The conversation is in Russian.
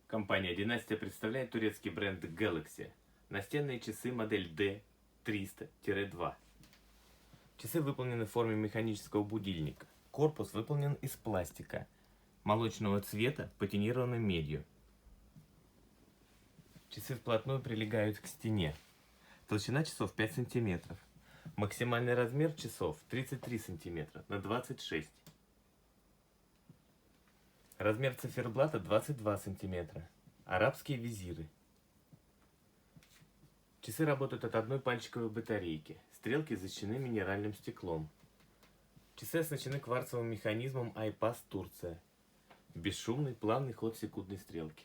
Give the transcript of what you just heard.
Компания Династия представляет турецкий бренд Galaxy. Настенные часы модель D300-2. Часы выполнены в форме механического будильника. Корпус выполнен из пластика молочного цвета, патинированной медью. Часы вплотную прилегают к стене. Толщина часов 5 см. Максимальный размер часов 33 см на 26 см. Размер циферблата 22 см. Арабские визиры. Часы работают от одной пальчиковой батарейки. Стрелки защищены минеральным стеклом. Часы оснащены кварцевым механизмом iPass Турция. Бесшумный плавный ход секундной стрелки.